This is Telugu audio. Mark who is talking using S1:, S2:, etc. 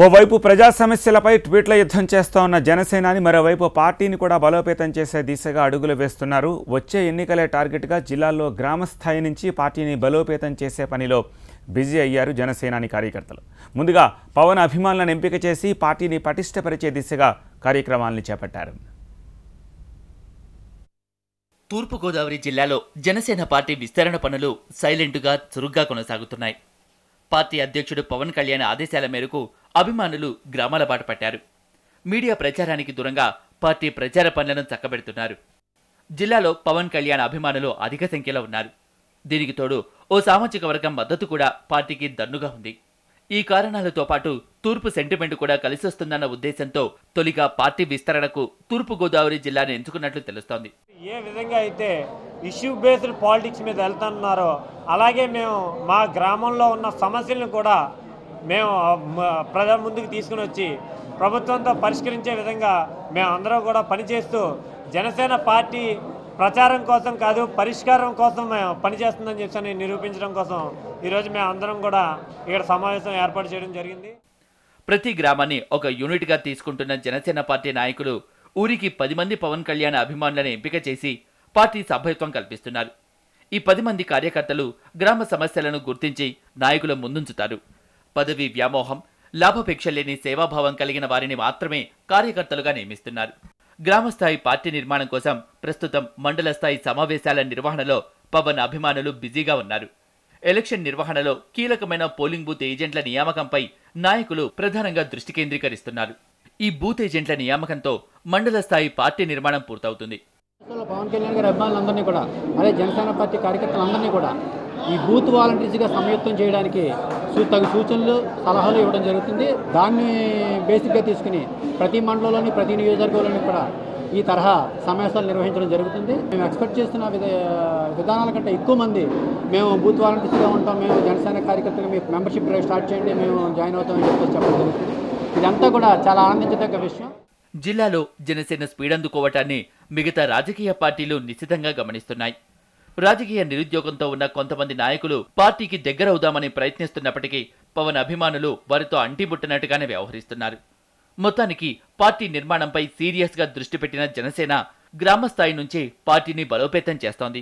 S1: ఓవైపు ప్రజా సమస్యలపై ట్వీట్ల యుద్ధం చేస్తోన్న జనసేనాని మరోవైపు పార్టీని కూడా బలోపేతం చేసే దిశగా అడుగులు వేస్తున్నారు. వచ్చే ఎన్నికలే టార్గెట్గా జిల్లాల్లో గ్రామ స్థాయి నుంచి పార్టీని బలోపేతం చేసే పనిలో బిజీ అయ్యారు జనసేనాని కార్యకర్తలు. ముందుగా పవన్ అభిమానులను ఎంపిక చేసి పార్టీని పటిష్టపరిచే దిశగా కార్యక్రమాలను చేపట్టారు.
S2: తూర్పుగోదావరి జిల్లాలో జనసేన పార్టీ విస్తరణ పనులు సైలెంట్గా చురుగ్గా కొనసాగుతున్నాయి. పార్టీ అధ్యక్షుడు పవన్ కళ్యాణ్ ఆదేశాల మేరకు అభిమానులు గ్రామాల బాట పట్టారు. మీడియా ప్రచారానికి దూరంగా పార్టీ ప్రచార పనులను చక్కబెడుతున్నారు. జిల్లాలో పవన్ కళ్యాణ్ అభిమానులు అధిక సంఖ్యలో ఉన్నారు. దీనికి తోడు ఓ సామాజిక వర్గం మద్దతు కూడా పార్టీకి దన్నుగా ఉంది. ఈ కారణాలతో పాటు తూర్పు సెంటిమెంట్ కూడా కలిసొస్తుందన్న ఉద్దేశంతో తొలిగా పార్టీ విస్తరణకు తూర్పుగోదావరి జిల్లాను ఎంచుకున్నట్లు తెలుస్తోంది.
S3: ఏ విధంగా అయితే ఇష్యూ బేస్డ్ పాలిటిక్స్ మీద వెళ్తున్నారో అలాగే మేము మా గ్రామంలో ఉన్న సమస్యలను కూడా మేము ప్రజల ముందుకు తీసుకుని వచ్చి ప్రభుత్వంతో పరిష్కరించే విధంగా మేము అందరం కూడా పనిచేస్తూ జనసేన పార్టీ ప్రచారం కోసం కాదు పరిష్కారం కోసం మేము పనిచేస్తుందని చెప్పి నిరూపించడం కోసం ఈరోజు మేము అందరం కూడా ఇక్కడ సమావేశం ఏర్పాటు చేయడం జరిగింది.
S2: ప్రతి గ్రామాన్ని ఒక యూనిట్గా తీసుకుంటున్న జనసేన పార్టీ నాయకులు ఊరికి 10 మంది పవన్ కళ్యాణ్ అభిమానులను ఎంపిక చేసి పార్టీ సభ్యత్వం కల్పిస్తున్నారు. ఈ 10 మంది కార్యకర్తలు గ్రామ సమస్యలను గుర్తించి నాయకుల ముందుంచుతారు. పదవి వ్యామోహం, లాభాపేక్ష లేని సేవాభావం కలిగిన వారిని మాత్రమే కార్యకర్తలుగా నియమిస్తున్నారు. గ్రామస్థాయి పార్టీ నిర్మాణం కోసం ప్రస్తుతం మండల స్థాయి సమావేశాల నిర్వహణలో పవన్ అభిమానులు బిజీగా ఉన్నారు. ఎలక్షన్ నిర్వహణలో కీలకమైన పోలింగ్ బూత్ ఏజెంట్ల నియామకంపై నాయకులు ప్రధానంగా దృష్టి కేంద్రీకరిస్తున్నారు. ఈ బూత్ ఏజెంట్ల నియామకంతో మండల స్థాయి పార్టీ నిర్మాణం పూర్తవుతుంది.
S4: పవన్ కళ్యాణ్ గారి అభిమానులందరినీ కూడా అదే జనసేన పార్టీ కార్యకర్తలందరినీ కూడా ఈ బూత్ వాలంటీర్స్గా సంయుక్తం చేయడానికి తగు సూచనలు సలహాలు ఇవ్వడం జరుగుతుంది. దాన్ని బేసిక్గా తీసుకుని ప్రతి మండలంలోని ప్రతి నియోజకవర్గంలోని కూడా ఈ తరహా సమావేశాలు నిర్వహించడం జరుగుతుంది. మేము ఎక్స్పెక్ట్ చేస్తున్న విధానాల కంటే ఎక్కువ మంది మేము బూత్ వాలంటీర్స్గా ఉంటాం, మేము జనసేన కార్యకర్తలు మీ మెంబర్షిప్ డ్రైవ్ స్టార్ట్ చేయండి, మేము జాయిన్ అవుతామని చెప్పేసి చెప్పడం జరుగుతుంది. ఇదంతా కూడా చాలా ఆనందించదగ్గ విషయం.
S2: జిల్లాలో జనసేన స్పీడ్ అందుకోవటాన్ని మిగతా రాజకీయ పార్టీలు నిశితంగా గమనిస్తున్నాయి. రాజకీయ నిరుద్యోగంతో ఉన్న కొంతమంది నాయకులు పార్టీకి దగ్గరవుదామని ప్రయత్నిస్తున్నప్పటికీ పవన్ అభిమానులు వారితో అంటిముట్టనట్టుగానే వ్యవహరిస్తున్నారు. మొత్తానికి పార్టీ నిర్మాణంపై సీరియస్గా దృష్టి పెట్టిన జనసేన గ్రామస్థాయి నుంచి పార్టీని బలోపేతం చేస్తోంది.